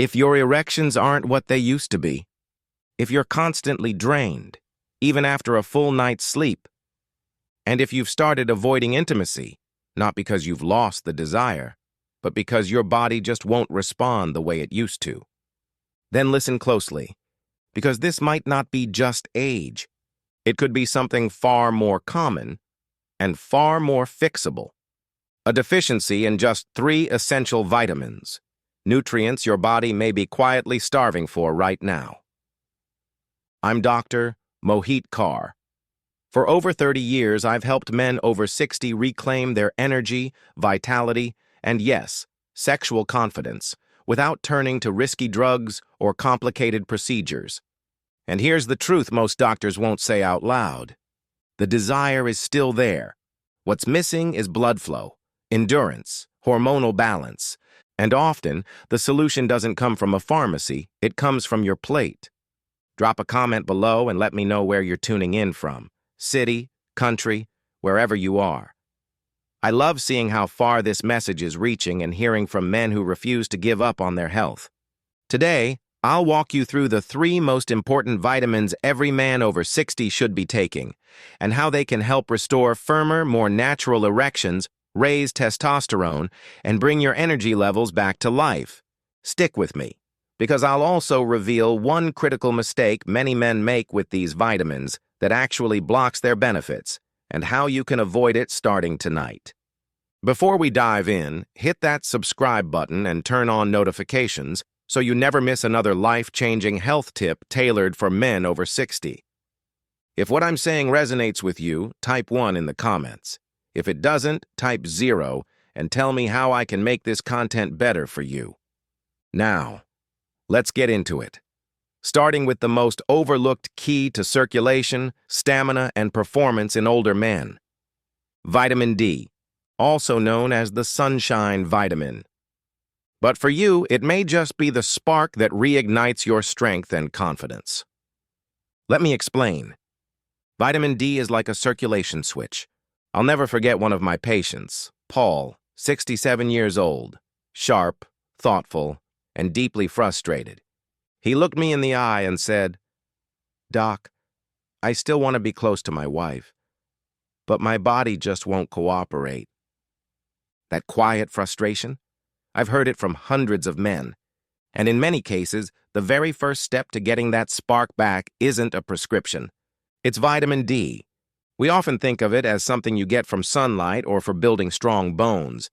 If your erections aren't what they used to be, if you're constantly drained, even after a full night's sleep, and if you've started avoiding intimacy, not because you've lost the desire, but because your body just won't respond the way it used to, then listen closely, because this might not be just age. It could be something far more common and far more fixable. A deficiency in just 3 essential vitamins, nutrients your body may be quietly starving for right now. I'm Dr. Mohit Kaur. For over 30 years, I've helped men over 60 reclaim their energy, vitality, and yes, sexual confidence without turning to risky drugs or complicated procedures. And here's the truth most doctors won't say out loud. The desire is still there. What's missing is blood flow, endurance, hormonal balance, and often the solution doesn't come from a pharmacy, it comes from your plate. Drop a comment below and let me know where you're tuning in from. City, country, wherever you are. I love seeing how far this message is reaching and hearing from men who refuse to give up on their health. Today, I'll walk you through the 3 most important vitamins every man over 60 should be taking, and how they can help restore firmer, more natural erections, raise testosterone, and bring your energy levels back to life. Stick with me, because I'll also reveal one critical mistake many men make with these vitamins that actually blocks their benefits, and how you can avoid it starting tonight. Before we dive in, hit that subscribe button and turn on notifications so you never miss another life-changing health tip tailored for men over 60. If what I'm saying resonates with you, type 1 in the comments. If it doesn't, type 0 and tell me how I can make this content better for you. Now, let's get into it. Starting with the most overlooked key to circulation, stamina, and performance in older men. Vitamin D, also known as the sunshine vitamin. But for you, it may just be the spark that reignites your strength and confidence. Let me explain. Vitamin D is like a circulation switch. I'll never forget one of my patients, Paul, 67 years old, sharp, thoughtful, and deeply frustrated. He looked me in the eye and said, "Doc, I still want to be close to my wife, but my body just won't cooperate." That quiet frustration? I've heard it from hundreds of men. And in many cases, the very first step to getting that spark back isn't a prescription. It's vitamin D. We often think of it as something you get from sunlight or for building strong bones.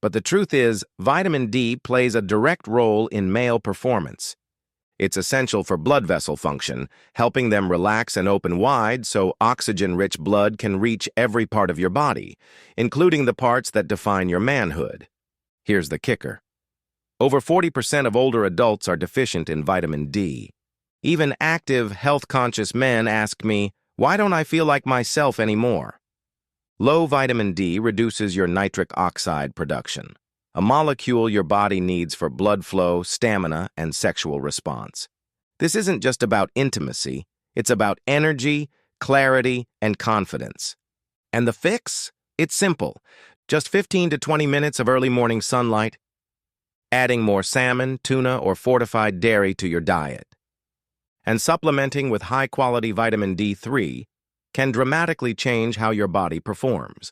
But the truth is, vitamin D plays a direct role in male performance. It's essential for blood vessel function, helping them relax and open wide so oxygen-rich blood can reach every part of your body, including the parts that define your manhood. Here's the kicker. Over 40% of older adults are deficient in vitamin D. Even active, health-conscious men ask me, "Why don't I feel like myself anymore?" Low vitamin D reduces your nitric oxide production, a molecule your body needs for blood flow, stamina, and sexual response. This isn't just about intimacy, it's about energy, clarity, and confidence. And the fix? It's simple. Just 15 to 20 minutes of early morning sunlight, adding more salmon, tuna, or fortified dairy to your diet, and supplementing with high-quality vitamin D3 can dramatically change how your body performs.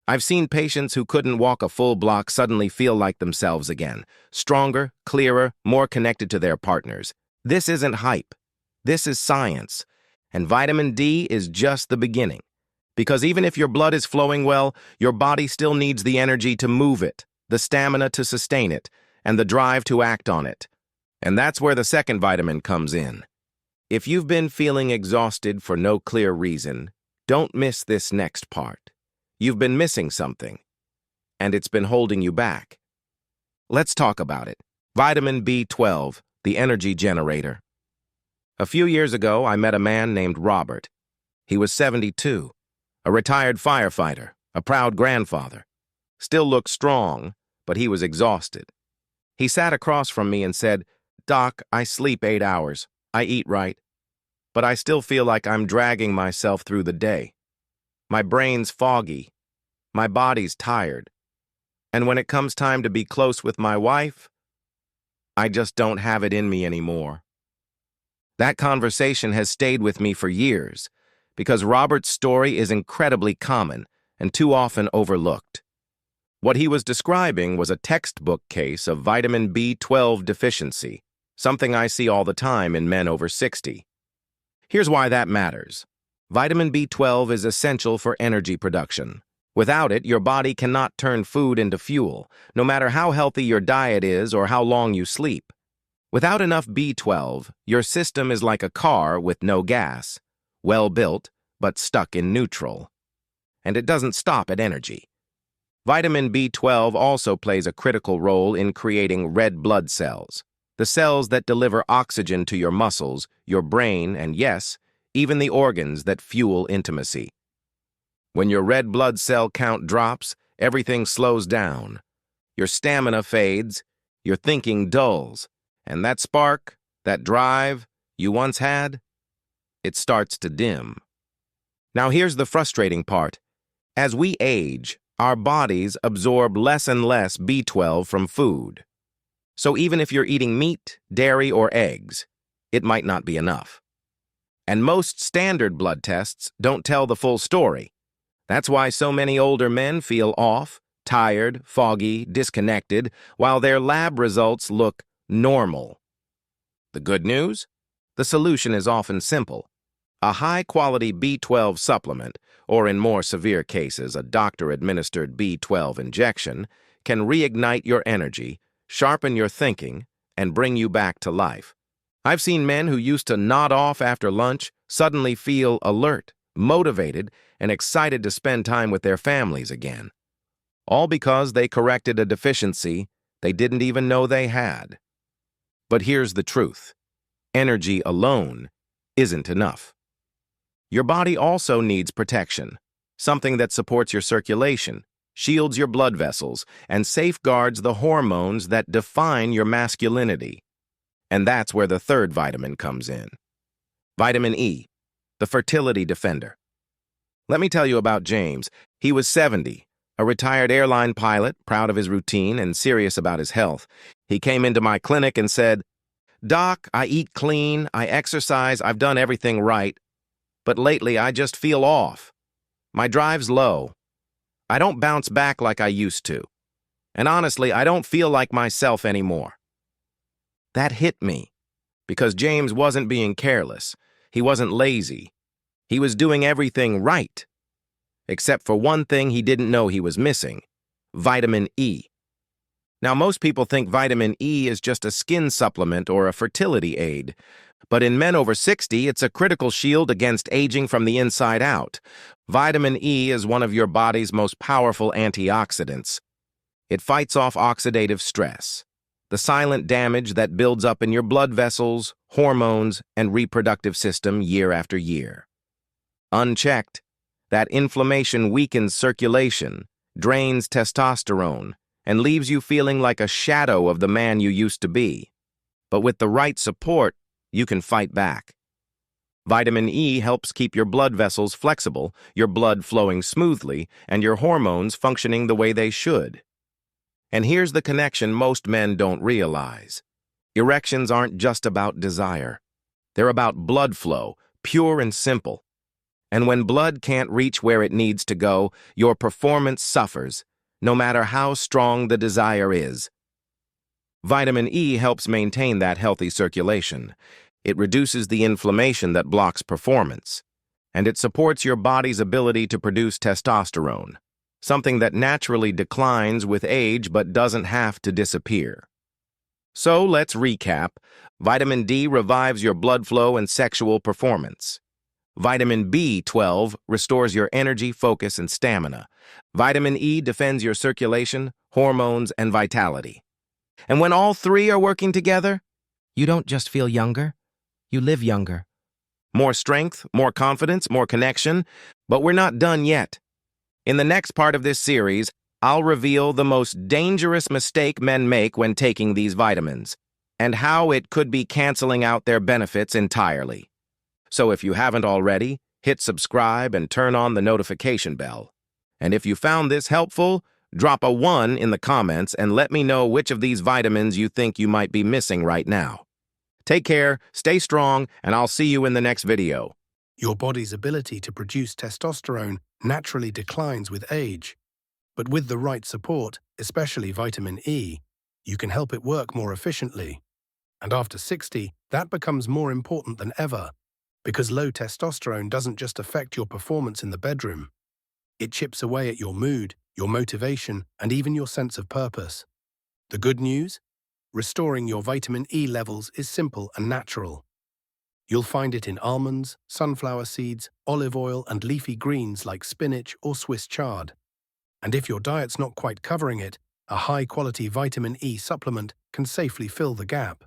I've seen patients who couldn't walk a full block suddenly feel like themselves again, stronger, clearer, more connected to their partners. This isn't hype. This is science. And vitamin D is just the beginning. Because even if your blood is flowing well, your body still needs the energy to move it, the stamina to sustain it, and the drive to act on it. And that's where the second vitamin comes in. If you've been feeling exhausted for no clear reason, don't miss this next part. You've been missing something, and it's been holding you back. Let's talk about it. Vitamin B12, the energy generator. A few years ago, I met a man named Robert. He was 72, a retired firefighter, a proud grandfather. Still looked strong, but he was exhausted. He sat across from me and said, "Doc, I sleep 8 hours. I eat right, but I still feel like I'm dragging myself through the day. My brain's foggy. My body's tired. And when it comes time to be close with my wife, I just don't have it in me anymore. That conversation has stayed with me for years because Robert's story is incredibly common and too often overlooked. What he was describing was a textbook case of vitamin B12 deficiency, something I see all the time in men over 60. Here's why that matters. Vitamin B12 is essential for energy production. Without it, your body cannot turn food into fuel, no matter how healthy your diet is or how long you sleep. Without enough B12, your system is like a car with no gas, well-built, but stuck in neutral. And it doesn't stop at energy. Vitamin B12 also plays a critical role in creating red blood cells, the cells that deliver oxygen to your muscles, your brain, and yes, even the organs that fuel intimacy. When your red blood cell count drops, everything slows down. Your stamina fades, your thinking dulls, and that spark, that drive you once had, it starts to dim. Now here's the frustrating part. As we age, our bodies absorb less and less B12 from food. So even if you're eating meat, dairy, or eggs, it might not be enough. And most standard blood tests don't tell the full story. That's why so many older men feel off, tired, foggy, disconnected, while their lab results look normal. The good news? The solution is often simple. A high-quality B12 supplement, or in more severe cases, a doctor-administered B12 injection, can reignite your energy, sharpen your thinking, and bring you back to life. I've seen men who used to nod off after lunch suddenly feel alert, motivated, and excited to spend time with their families again. All because they corrected a deficiency they didn't even know they had. But here's the truth. Energy alone isn't enough. Your body also needs protection, something that supports your circulation, shields your blood vessels, and safeguards the hormones that define your masculinity. And that's where the third vitamin comes in. Vitamin E, the fertility defender. Let me tell you about James. He was 70, a retired airline pilot, proud of his routine and serious about his health. He came into my clinic and said, "Doc, I eat clean, I exercise, I've done everything right, but lately I just feel off. My drive's low. I don't bounce back like I used to. And honestly, I don't feel like myself anymore." That hit me, because James wasn't being careless. He wasn't lazy. He was doing everything right, except for one thing he didn't know he was missing: vitamin E. Now, most people think vitamin E is just a skin supplement or a fertility aid, but in men over 60, it's a critical shield against aging from the inside out. Vitamin E is one of your body's most powerful antioxidants. It fights off oxidative stress, the silent damage that builds up in your blood vessels, hormones, and reproductive system year after year. Unchecked, that inflammation weakens circulation, drains testosterone, and leaves you feeling like a shadow of the man you used to be. But with the right support, you can fight back. Vitamin E helps keep your blood vessels flexible, your blood flowing smoothly, and your hormones functioning the way they should. And here's the connection most men don't realize. Erections aren't just about desire. They're about blood flow, pure and simple. And when blood can't reach where it needs to go, your performance suffers, no matter how strong the desire is. Vitamin E helps maintain that healthy circulation. It reduces the inflammation that blocks performance, and it supports your body's ability to produce testosterone, something that naturally declines with age but doesn't have to disappear. So let's recap. Vitamin D revives your blood flow and sexual performance. Vitamin B12 restores your energy, focus, and stamina. Vitamin E defends your circulation, hormones, and vitality. And when all three are working together, you don't just feel younger, you live younger. More strength, more confidence, more connection, but we're not done yet. In the next part of this series, I'll reveal the most dangerous mistake men make when taking these vitamins, and how it could be canceling out their benefits entirely. So if you haven't already, hit subscribe and turn on the notification bell. And if you found this helpful, Drop a 1 in the comments and let me know which of these vitamins you think you might be missing right now. Take care, stay strong, and I'll see you in the next video. Your body's ability to produce testosterone naturally declines with age. But with the right support, especially vitamin E, you can help it work more efficiently. And after 60, that becomes more important than ever, because low testosterone doesn't just affect your performance in the bedroom. It chips away at your mood, your motivation, and even your sense of purpose. The good news? Restoring your vitamin E levels is simple and natural. You'll find it in almonds, sunflower seeds, olive oil, and leafy greens like spinach or Swiss chard. And if your diet's not quite covering it, a high-quality vitamin E supplement can safely fill the gap.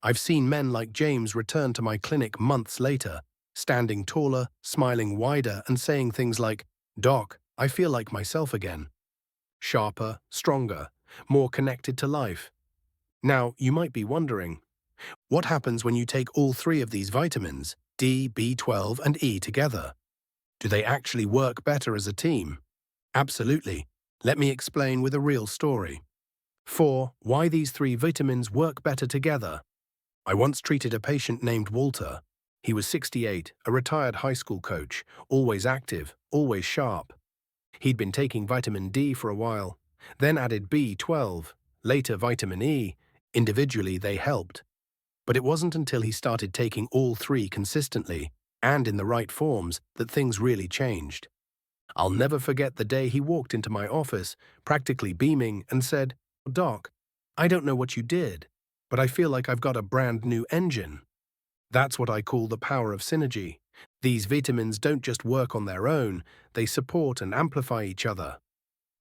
I've seen men like James return to my clinic months later, standing taller, smiling wider, and saying things like, "Doc, I feel like myself again." Sharper, stronger, more connected to life. Now, you might be wondering, what happens when you take all three of these vitamins, D, B12, and E together? Do they actually work better as a team? Absolutely. Let me explain with a real story. 4. Why these three vitamins work better together. I once treated a patient named Walter. He was 68, a retired high school coach, always active, always sharp. He'd been taking vitamin D for a while, then added B12, later vitamin E. Individually, they helped. But it wasn't until he started taking all three consistently, and in the right forms, that things really changed. I'll never forget the day he walked into my office, practically beaming, and said, "Doc, I don't know what you did, but I feel like I've got a brand new engine." That's what I call the power of synergy. These vitamins don't just work on their own, they support and amplify each other.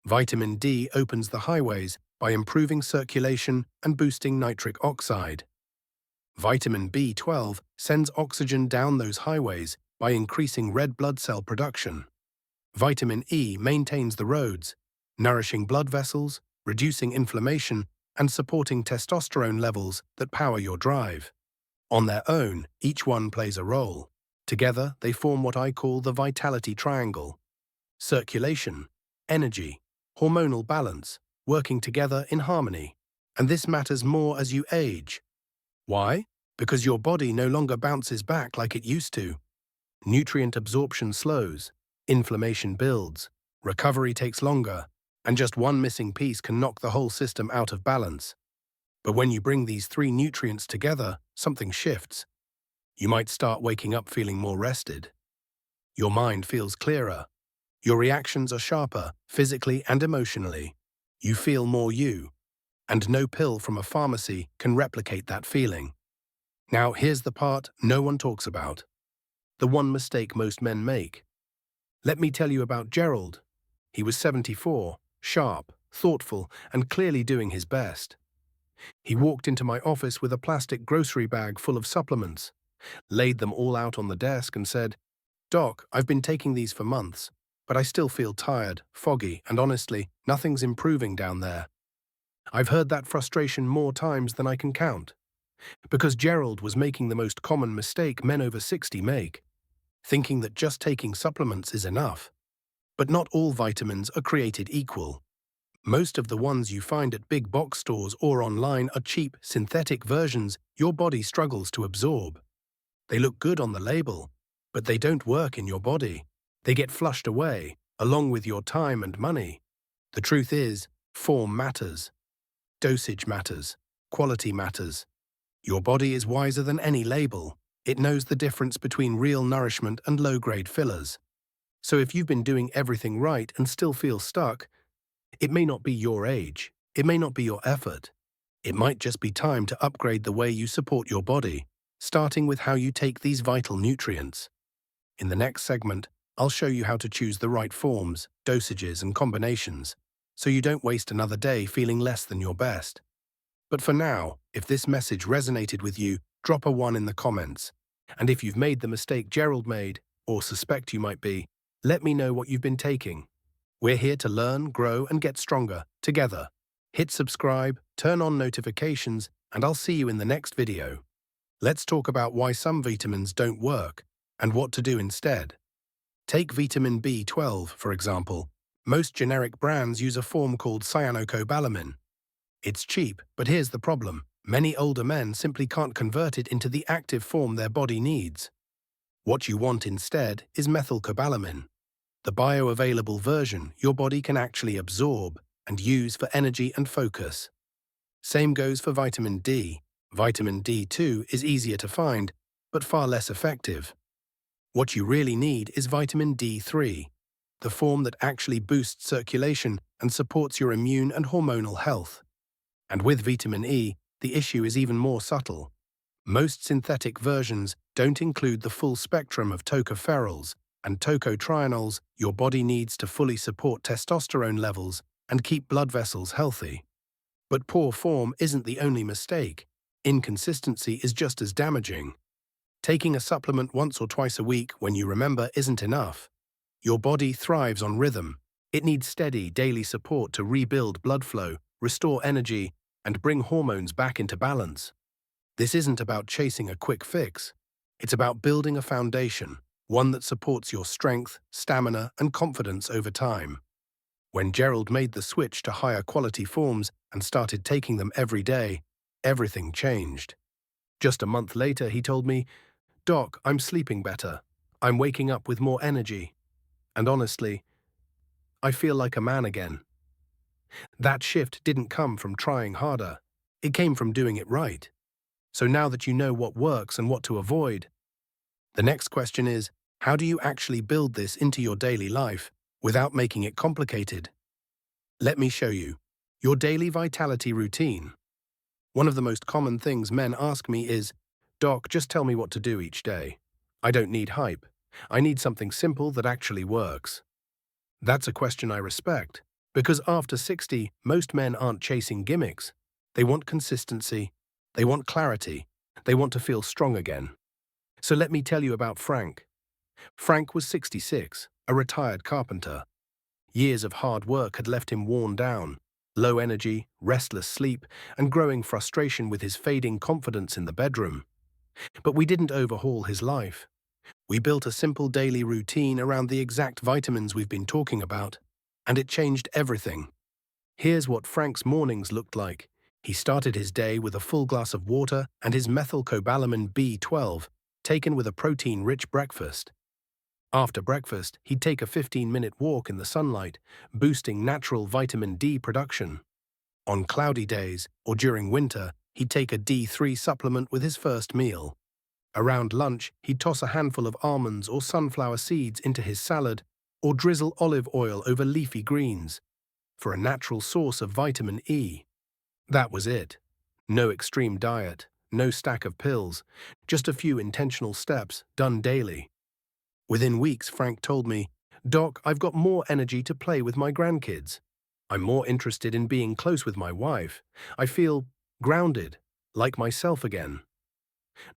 Vitamin D opens the highways by improving circulation and boosting nitric oxide. Vitamin B12 sends oxygen down those highways by increasing red blood cell production. Vitamin E maintains the roads, nourishing blood vessels, reducing inflammation, and supporting testosterone levels that power your drive. On their own, each one plays a role. Together, they form what I call the vitality triangle. Circulation, energy, hormonal balance, working together in harmony. And this matters more as you age. Why? Because your body no longer bounces back like it used to. Nutrient absorption slows, inflammation builds, recovery takes longer, and just one missing piece can knock the whole system out of balance. But when you bring these three nutrients together, something shifts. You might start waking up feeling more rested. Your mind feels clearer. Your reactions are sharper, physically and emotionally. You feel more you. And no pill from a pharmacy can replicate that feeling. Now, here's the part no one talks about. The one mistake most men make. Let me tell you about Gerald. He was 74, sharp, thoughtful, and clearly doing his best. He walked into my office with a plastic grocery bag full of supplements, laid them all out on the desk and said, "Doc, I've been taking these for months, but I still feel tired, foggy, and honestly, nothing's improving down there." I've heard that frustration more times than I can count. Because Gerald was making the most common mistake men over 60 make, thinking that just taking supplements is enough. But not all vitamins are created equal. Most of the ones you find at big box stores or online are cheap, synthetic versions your body struggles to absorb. They look good on the label, but they don't work in your body. They get flushed away, along with your time and money. The truth is, form matters. Dosage matters. Quality matters. Your body is wiser than any label. It knows the difference between real nourishment and low-grade fillers. So if you've been doing everything right and still feel stuck, it may not be your age. It may not be your effort. It might just be time to upgrade the way you support your body, starting with how you take these vital nutrients. In the next segment, I'll show you how to choose the right forms, dosages, and combinations, so you don't waste another day feeling less than your best. But for now, if this message resonated with you, drop a 1 in the comments. And if you've made the mistake Gerald made, or suspect you might be, let me know what you've been taking. We're here to learn, grow, and get stronger, together. Hit subscribe, turn on notifications, and I'll see you in the next video. Let's talk about why some vitamins don't work, and what to do instead. Take vitamin B12, for example. Most generic brands use a form called cyanocobalamin. It's cheap, but here's the problem. Many older men simply can't convert it into the active form their body needs. What you want instead is methylcobalamin, the bioavailable version your body can actually absorb and use for energy and focus. Same goes for vitamin D. Vitamin D2 is easier to find, but far less effective. What you really need is vitamin D3, the form that actually boosts circulation and supports your immune and hormonal health. And with vitamin E, the issue is even more subtle. Most synthetic versions don't include the full spectrum of tocopherols and tocotrienols your body needs to fully support testosterone levels and keep blood vessels healthy. But poor form isn't the only mistake. Inconsistency is just as damaging. Taking a supplement once or twice a week when you remember isn't enough. Your body thrives on rhythm. It needs steady, daily support to rebuild blood flow, restore energy, and bring hormones back into balance. This isn't about chasing a quick fix. It's about building a foundation, one that supports your strength, stamina, and confidence over time. When Gerald made the switch to higher quality forms and started taking them every day, everything changed. Just a month later, he told me, "Doc, I'm sleeping better. I'm waking up with more energy. And honestly, I feel like a man again." That shift didn't come from trying harder. It came from doing it right. So now that you know what works and what to avoid, the next question is, how do you actually build this into your daily life without making it complicated? Let me show you. Your daily vitality routine. One of the most common things men ask me is, "Doc, just tell me what to do each day. I don't need hype. I need something simple that actually works." That's a question I respect, because after 60, most men aren't chasing gimmicks. They want consistency. They want clarity. They want to feel strong again. So let me tell you about Frank. Frank was 66, a retired carpenter. Years of hard work had left him worn down, low energy, restless sleep, and growing frustration with his fading confidence in the bedroom. But we didn't overhaul his life. We built a simple daily routine around the exact vitamins we've been talking about, and it changed everything. Here's what Frank's mornings looked like. He started his day with a full glass of water and his methylcobalamin B12, taken with a protein-rich breakfast. After breakfast, he'd take a 15-minute walk in the sunlight, boosting natural vitamin D production. On cloudy days, or during winter, he'd take a D3 supplement with his first meal. Around lunch, he'd toss a handful of almonds or sunflower seeds into his salad, or drizzle olive oil over leafy greens, for a natural source of vitamin E. That was it. No extreme diet, no stack of pills, just a few intentional steps done daily. Within weeks, Frank told me, "Doc, I've got more energy to play with my grandkids. I'm more interested in being close with my wife. I feel grounded, like myself again."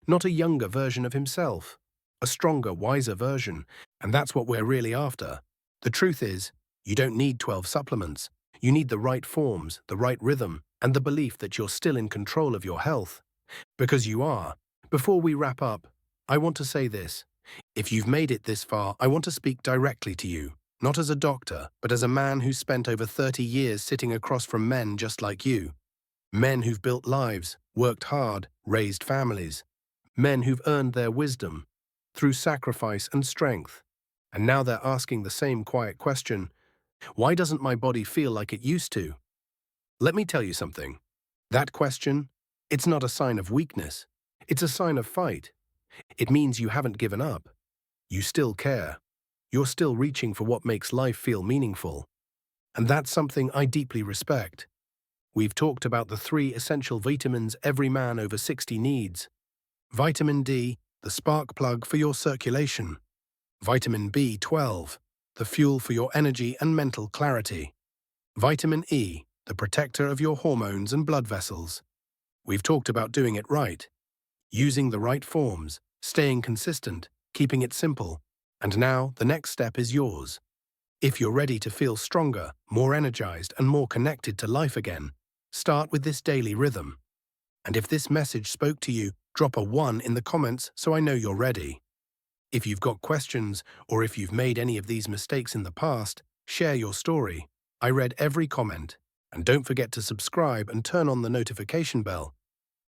Not a younger version of himself, a stronger, wiser version, and that's what we're really after. The truth is, you don't need 12 supplements. You need the right forms, the right rhythm, and the belief that you're still in control of your health. Because you are. Before we wrap up, I want to say this. If you've made it this far, I want to speak directly to you, not as a doctor, but as a man who's spent over 30 years sitting across from men just like you. Men who've built lives, worked hard, raised families. Men who've earned their wisdom through sacrifice and strength. And now they're asking the same quiet question, why doesn't my body feel like it used to? Let me tell you something. That question, it's not a sign of weakness. It's a sign of fight. It means you haven't given up. You still care. You're still reaching for what makes life feel meaningful. And that's something I deeply respect. We've talked about the 3 essential vitamins every man over 60 needs. Vitamin D, the spark plug for your circulation. Vitamin B12, the fuel for your energy and mental clarity. Vitamin E, the protector of your hormones and blood vessels. We've talked about doing it right, using the right forms, staying consistent, keeping it simple. And now the next step is yours. If you're ready to feel stronger, more energized, and more connected to life again, start with this daily rhythm. And if this message spoke to you, drop a 1 in the comments so I know you're ready. If you've got questions, or if you've made any of these mistakes in the past, Share your story. I read every comment. And don't forget to subscribe and turn on the notification bell.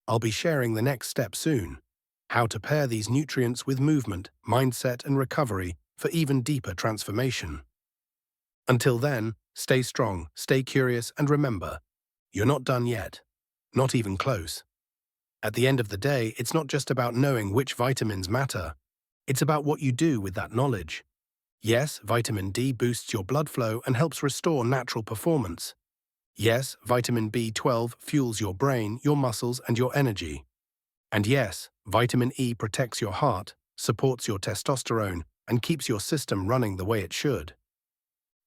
I'll be sharing the next step soon. How to pair these nutrients with movement, mindset, and recovery for even deeper transformation. Until then, stay strong, stay curious, and remember, you're not done yet. Not even close. At the end of the day, it's not just about knowing which vitamins matter. It's about what you do with that knowledge. Yes, vitamin D boosts your blood flow and helps restore natural performance. Yes, vitamin B12 fuels your brain, your muscles, and your energy. And yes, vitamin E protects your heart, supports your testosterone, and keeps your system running the way it should.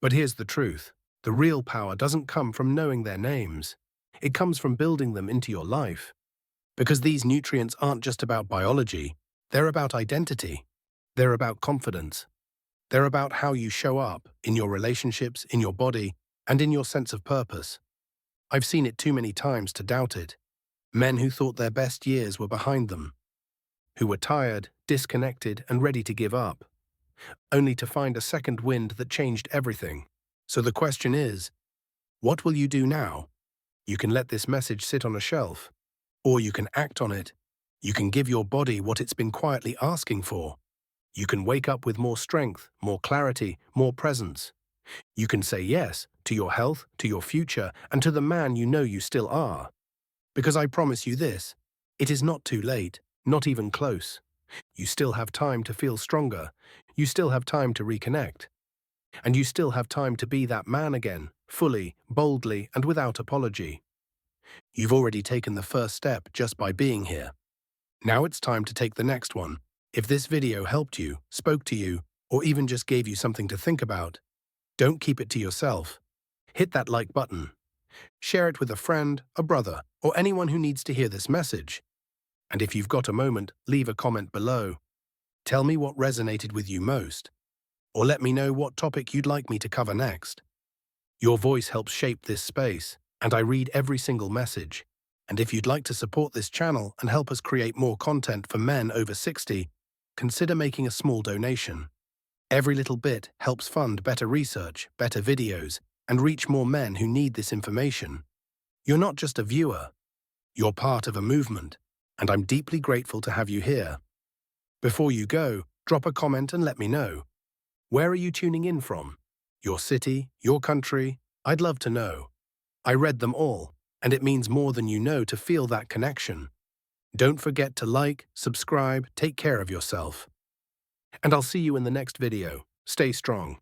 But here's the truth. The real power doesn't come from knowing their names. It comes from building them into your life. Because these nutrients aren't just about biology, they're about identity. They're about confidence. They're about how you show up in your relationships, in your body, and in your sense of purpose. I've seen it too many times to doubt it. Men who thought their best years were behind them, who were tired, disconnected, and ready to give up, only to find a second wind that changed everything. So the question is, what will you do now? You can let this message sit on a shelf, or you can act on it. You can give your body what it's been quietly asking for. You can wake up with more strength, more clarity, more presence. You can say yes to your health, to your future, and to the man you know you still are. Because I promise you this, it is not too late, not even close. You still have time to feel stronger. You still have time to reconnect. And you still have time to be that man again, fully, boldly, and without apology. You've already taken the first step just by being here. Now it's time to take the next one. If this video helped you, spoke to you, or even just gave you something to think about, don't keep it to yourself. Hit that like button. Share it with a friend, a brother, or anyone who needs to hear this message. And if you've got a moment, leave a comment below. Tell me what resonated with you most, or let me know what topic you'd like me to cover next. Your voice helps shape this space, and I read every single message. And if you'd like to support this channel and help us create more content for men over 60, consider making a small donation. Every little bit helps fund better research, better videos, and reach more men who need this information. You're not just a viewer. You're part of a movement, and I'm deeply grateful to have you here. Before you go, drop a comment and let me know. Where are you tuning in from? Your city, your country? I'd love to know. I read them all, and it means more than you know to feel that connection. Don't forget to like, subscribe, take care of yourself. And I'll see you in the next video. Stay strong.